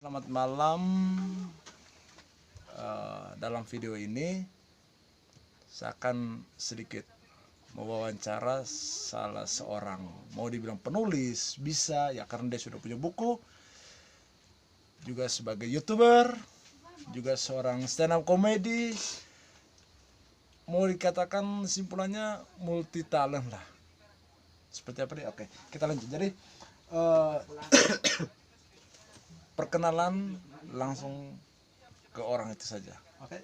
Selamat malam. Dalam video ini saya akan sedikit mewawancara salah seorang, mau dibilang penulis bisa ya karena dia sudah punya buku, juga sebagai YouTuber, juga seorang stand up comedy, mau dikatakan simpulannya multi talent lah. Seperti apa nih? Oke, kita lanjut. Jadi perkenalan langsung ke orang itu saja. Oke.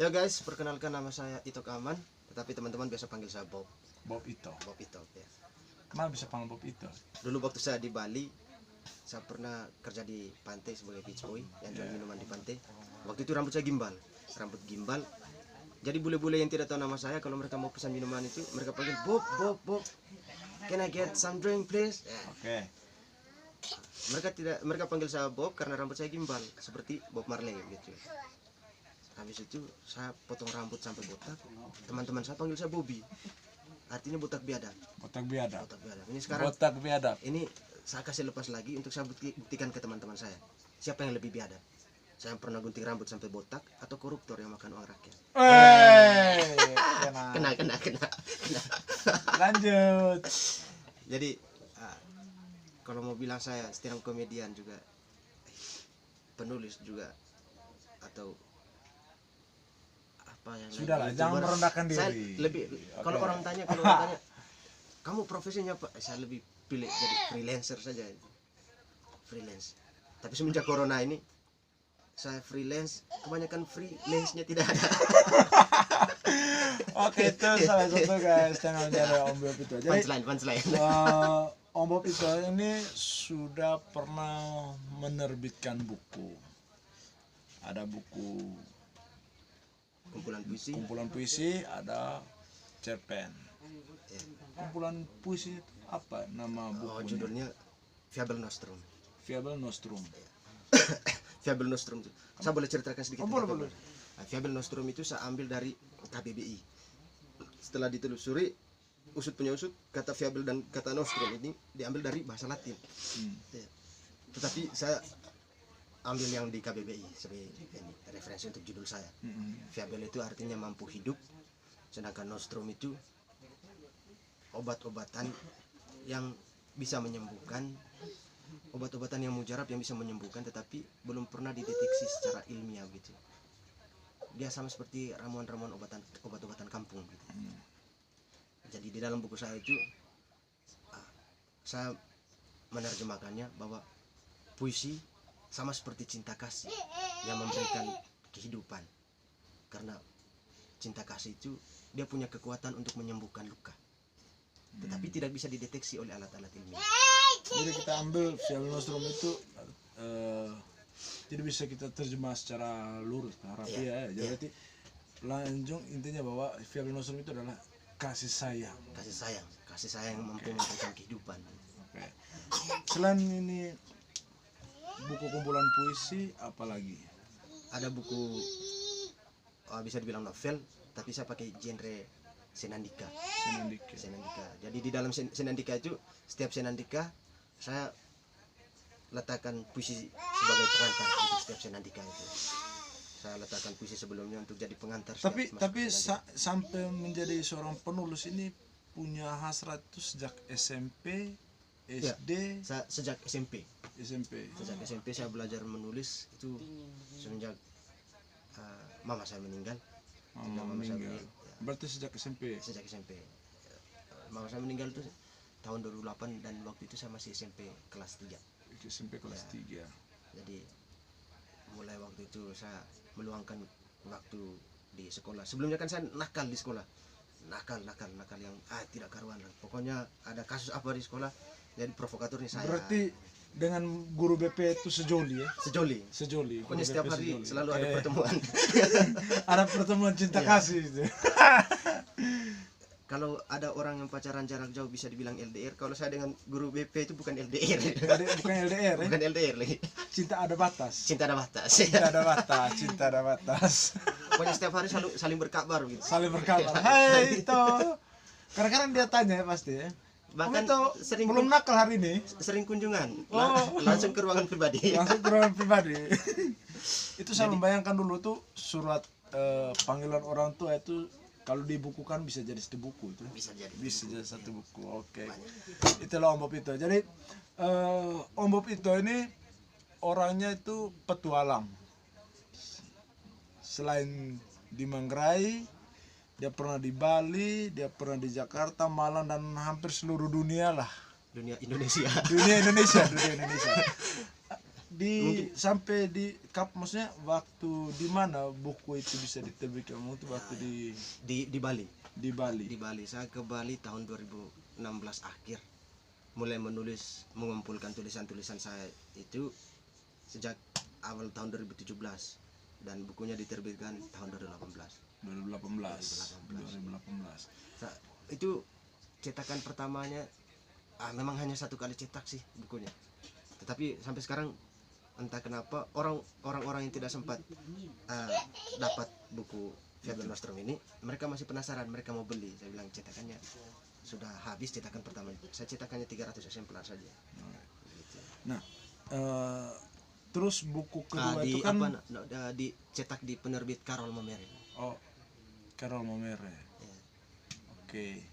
Ya guys, perkenalkan nama saya Ito Kaman, tetapi teman-teman biasa panggil saya Bob. Bob Ito. Bob Ito ya. Kenapa bisa panggil Bob Ito? Dulu waktu saya di Bali, saya pernah kerja di pantai sebagai beach boy yang jual minuman di pantai. Waktu itu rambut saya gimbal, rambut gimbal. Jadi bule-bule yang tidak tahu nama saya, kalau mereka mau pesan minuman itu, mereka panggil Bob, Bob, Bob. Can I get some drink please? Ya. Oke. Mereka panggil saya Bob karena rambut saya gimbal seperti Bob Marley gitu. Habis itu saya potong rambut sampai botak. Teman-teman saya panggil saya Bobby. Artinya botak biadab. Botak biadab. Botak biadab. Ini sekarang Botak biadab. ini saya kasih lepas lagi untuk saya buktikan ke teman-teman saya. Siapa yang lebih biadab? Saya yang pernah gunting rambut sampai botak atau koruptor yang makan uang rakyat? Kena. Lanjut. Jadi kalau mau bilang saya stand up komedian juga, penulis juga, atau apa yang Sudahlah, jangan merendahkan saya diri. lebih Oke. kalau orang tanya kamu profesinya apa, saya lebih pilih jadi freelancer saja, freelance. Tapi semenjak corona ini saya freelance, kebanyakan freelance-nya tidak ada. Oke, itu salah satu guys channel dari Om Bob Ito. Jadi Punchline. Om Bob Ito ini sudah pernah menerbitkan buku. Ada buku kumpulan puisi, ada cerpen. Ya. Kumpulan puisi itu apa nama bukunya? Judulnya Fabel Nostrum. Fabel Nostrum. Fabel Nostrum itu, saya boleh ceritakan sedikit? Boleh. Fabel Nostrum itu saya ambil dari KBBI. Setelah ditelusuri, usut punya usut, kata Fabel dan kata Nostrum ini diambil dari bahasa Latin. Ya. Tetapi saya ambil yang di KBBI sebagai referensi untuk judul saya. Fabel itu artinya mampu hidup, sedangkan Nostrum itu obat-obatan yang bisa menyembuhkan, obat-obatan yang mujarab yang bisa menyembuhkan, tetapi belum pernah dideteksi secara ilmiah gitu. Dia sama seperti ramuan-ramuan obat-obatan kampung gitu. Jadi di dalam buku saya itu saya menerjemahkannya bahwa puisi sama seperti cinta kasih yang memberikan kehidupan, karena cinta kasih itu dia punya kekuatan untuk menyembuhkan luka, tetapi tidak bisa dideteksi oleh alat-alat ilmiah. Jadi kita ambil Fabel Nostrum itu jadi bisa kita terjemah secara lurus, rapi ya. Jadi lanjut intinya bahwa Fabel Nostrum itu adalah kasih sayang yang mampu memberikan kehidupan. Oke. Selain ini buku kumpulan puisi, apalagi? Ada buku bisa dibilang novel, tapi saya pakai genre senandika. Jadi di dalam senandika itu, setiap senandika saya letakkan puisi sebagai pengantar untuk setiap senandika itu. Saya letakkan puisi sebelumnya untuk jadi pengantar. Tapi sampai menjadi seorang penulis ini punya hasrat itu sejak SMP, SD. Ya, sejak SMP. Sejak SMP saya belajar menulis itu semenjak mama saya meninggal. Berarti sejak SMP. Mama saya meninggal itu tahun 2008 dan waktu itu saya masih SMP kelas 3. SMP kelas 3. Jadi mulai waktu itu saya meluangkan waktu di sekolah. Sebelumnya kan saya nakal di sekolah. Nakal yang tidak karuan. Pokoknya ada kasus apa di sekolah, jadi provokator nih saya. Berarti dengan guru BP itu sejoli ya? Sejoli. Pokoknya setiap hari selalu ada pertemuan. Ada pertemuan cinta kasih itu. Kalau ada orang yang pacaran jarak jauh bisa dibilang LDR. Kalau saya dengan guru BP itu bukan LDR. Bukan LDR ya? Bukan LDR lagi. Cinta ada batas. Pokoknya setiap hari saling berkabar gitu. Hai itu. Kadang-kadang dia tanya ya pasti ya. Bahkan itu belum nakal hari ini. sering kunjungan. Oh. Langsung ke ruangan pribadi. Langsung ke ruangan pribadi. Itu saya membayangkan dulu tuh surat panggilan orang tua itu kalau dibukukan bisa jadi satu buku itu. Bisa jadi. Bisa jadi satu buku. Oke. Itulah Om Bob Ito. Jadi Om Bob Ito ini orangnya itu petualang. Selain di Manggarai, dia pernah di Bali, dia pernah di Jakarta, Malang, dan hampir seluruh dunia lah. Dunia Indonesia. Dunia Indonesia. Sampai di maksudnya waktu di mana buku itu bisa diterbitkan? Itu waktu Di Bali. di Bali. Di Bali. Saya ke Bali tahun 2016 akhir. Mulai mengumpulkan tulisan-tulisan saya itu sejak awal tahun 2017 dan bukunya diterbitkan tahun 2018. Itu cetakan pertamanya memang hanya satu kali cetak sih bukunya. Tetapi sampai sekarang entah kenapa orang-orang yang tidak sempat dapat buku Fabel Nostrum ini, mereka masih penasaran, mereka mau beli. Saya bilang cetakannya sudah habis, cetakan pertama. Saya cetakannya 300 eksemplar saja. Nah, terus buku kedua di itu kan dicetak di penerbit Karol Momere. Oh, Karol Momere. Ya. Oke.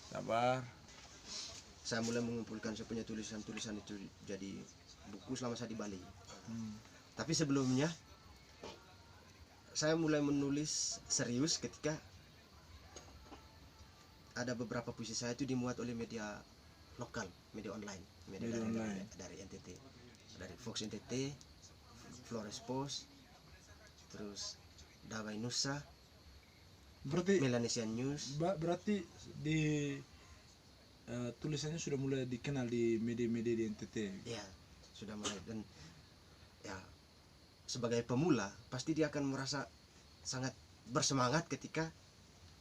Sabar. Saya mulai mengumpulkan saya punya tulisan-tulisan itu jadi buku selama saya di Bali. Tapi sebelumnya saya mulai menulis serius ketika ada beberapa puisi saya itu dimuat oleh media lokal, media online, dari NTT, dari Fox NTT, Flores Post, terus Dawai Nusa, Berarti Melanesian News. berarti di tulisannya sudah mulai dikenal di media-media di NTT. Ya, sudah mulai. Dan ya sebagai pemula pasti dia akan merasa sangat bersemangat ketika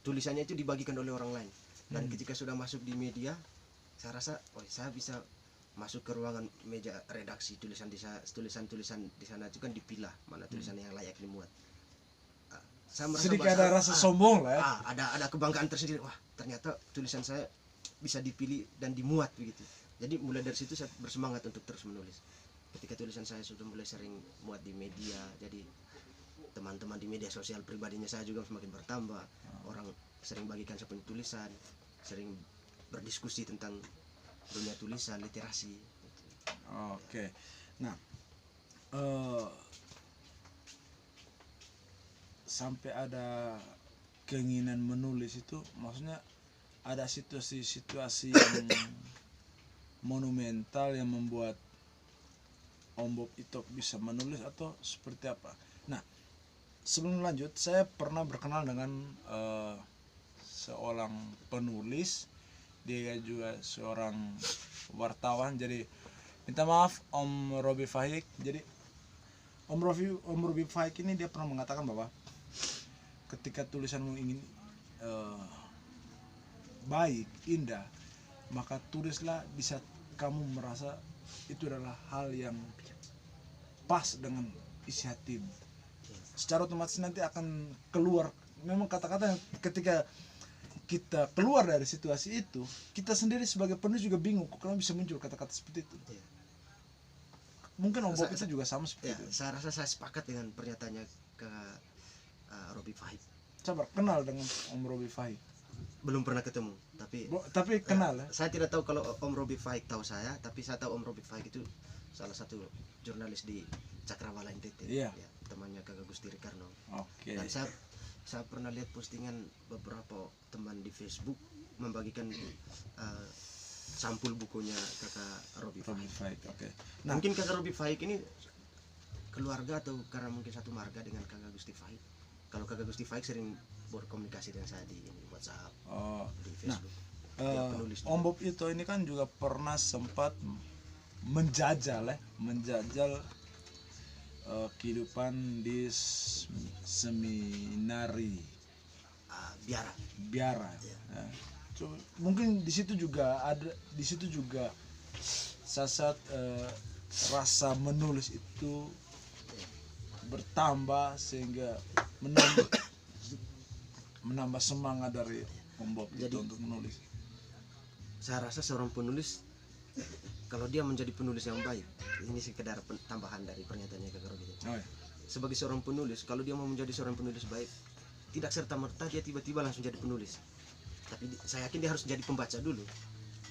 tulisannya itu dibagikan oleh orang lain. Dan ketika sudah masuk di media, saya rasa saya bisa masuk ke ruangan meja redaksi, tulisan-tulisan di sana itu kan dipilah mana tulisan yang layak dimuat. Saya merasa Sedikit ada rasa sombong lah ya. Ada kebanggaan tersendiri. Wah, ternyata tulisan saya bisa dipilih dan dimuat begitu. Jadi mulai dari situ saya bersemangat untuk terus menulis. Ketika tulisan saya sudah mulai sering muat di media, jadi teman-teman di media sosial pribadinya saya juga semakin bertambah. Orang sering bagikan saya punya tulisan, sering berdiskusi tentang dunia tulisan, literasi. Oke. Nah, sampai ada keinginan menulis itu, maksudnya ada situasi-situasi yang monumental yang membuat Om Bob Ito bisa menulis atau seperti apa? Nah, sebelum lanjut, saya pernah berkenal dengan seorang penulis, dia juga seorang wartawan. Jadi minta maaf Om Robi Fahik. Jadi Om Robi Fahik ini dia pernah mengatakan bahwa ketika tulisanmu ingin baik, indah, maka tulislah di saat kamu merasa itu adalah hal yang pas dengan isi hatimu. Secara otomatis nanti akan keluar memang kata-kata yang ketika kita keluar dari situasi itu, kita sendiri sebagai penulis juga bingung kok kenapa bisa muncul kata-kata seperti itu. Mungkin Om Bob itu juga sama seperti itu. Saya rasa saya sepakat dengan pernyataannya ke Robi Fahik. Sabar, kenal dengan Om Robi Fahik? Belum pernah ketemu, tapi kenal ya? Saya tidak tahu kalau Om Robi Fahik tahu saya, tapi saya tahu Om Robi Fahik itu salah satu jurnalis di Cakrawala NTT. Iya. Ya, temannya Kakak Gusti Ricardo. Oke. Dan saya pernah lihat postingan beberapa teman di Facebook membagikan sampul bukunya Kakak Robi Fahik. Oke. Nah, mungkin Kakak Robi Fahik ini keluarga atau karena mungkin satu marga dengan Kakak Gusti Fahik. Kalau Kakak Gusti Fahik sering berkomunikasi dengan saya di WhatsApp, di Facebook. Om Bob Ito ini kan juga pernah sempat menjajal kehidupan di seminari Biara. Ya. Mungkin di situ juga saat rasa menulis itu bertambah sehingga menambah semangat dari Om Bob Ito untuk menulis. Saya rasa seorang penulis kalau dia menjadi penulis yang baik, ini sekedar tambahan dari pernyataannya Kakak Robi. Oh, iya. Sebagai seorang penulis, kalau dia mau menjadi seorang penulis baik, tidak serta merta dia tiba-tiba langsung jadi penulis. Tapi saya yakin dia harus jadi pembaca dulu.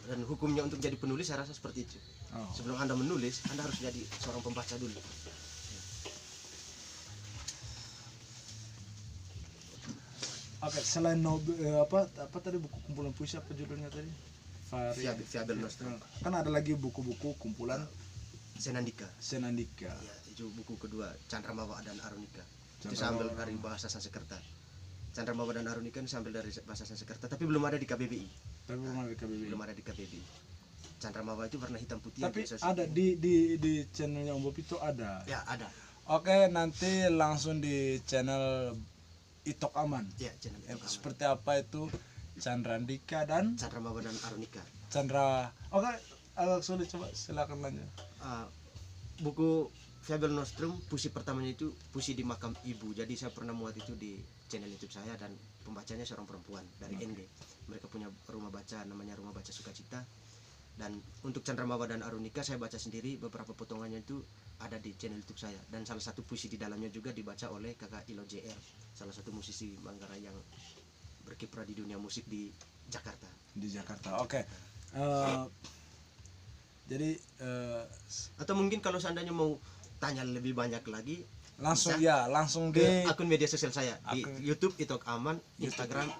Dan hukumnya untuk jadi penulis saya rasa seperti itu. Oh. Sebelum Anda menulis, Anda harus jadi seorang pembaca dulu. Oke, selain apa tadi buku kumpulan puisi apa judulnya tadi? Fabel Nostrum. Kan ada lagi buku-buku kumpulan Senandika. Senandika. Ya, itu buku kedua, Candramawa dan Arunika. Itu Candramawa. saya ambil dari bahasa Sanskerta. Candramawa dan Arunika ini saya ambil dari bahasa Sanskerta, tapi belum ada di KBBI. Tapi belum ada di KBBI. Belum ada di KBBI. Candramawa itu warna hitam putih. Tapi biasa ada di channelnya Om Bob itu ada. Ya, ada. Oke, nanti langsung di channel Itok Aman. Ya, channel itu. Seperti apa itu Candrandika dan Candramawa dan Arunika. Chandra. Oke, agak sulit, coba silakan lanjut. Buku Fabel Nostrum, puisi pertamanya itu puisi di makam ibu. Jadi saya pernah muat itu di channel YouTube saya, dan pembacanya seorang perempuan dari NG. Mereka punya rumah baca namanya Rumah Baca Sukacita. Dan untuk Candramawa dan Arunika saya baca sendiri, beberapa potongannya itu ada di channel YouTube saya. Dan salah satu puisi di dalamnya juga dibaca oleh Kakak Ilo JR, salah satu musisi Manggarai yang berkiprah di dunia musik di Jakarta. Di Jakarta. Oke. Jadi Atau mungkin kalau seandainya mau tanya lebih banyak lagi, langsung bisa langsung ke di akun media sosial saya di Akun- YouTube Itok Aman, Instagram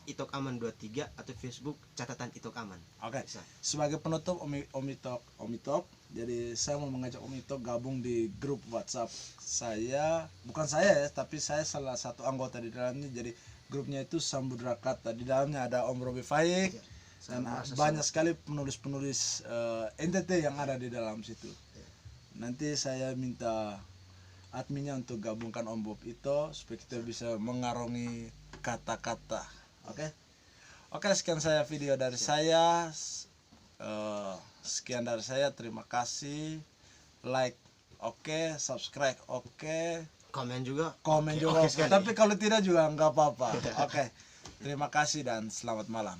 @itokaman23, atau Facebook catatan Itok Aman. Oke. Bisa. Sebagai penutup Om Itok, jadi saya mau mengajak Om Itok gabung di grup WhatsApp saya. Bukan saya ya, tapi saya salah satu anggota di dalamnya. Jadi grupnya itu Samudra Kata. Di dalamnya ada Om Robi Faik, Ya, saya dan merasa banyak sekali penulis-penulis NTT yang ada di dalam situ. Ya. Nanti saya minta adminnya untuk gabungkan Om Bob itu supaya kita bisa mengarungi kata-kata. Oke, sekian saya video dari saya. Sekian dari saya, terima kasih. Like oke, subscribe oke, komen juga. komen Oke, juga oke oke. sekali. Tapi kalau tidak juga nggak apa-apa. Oke, terima kasih dan selamat malam.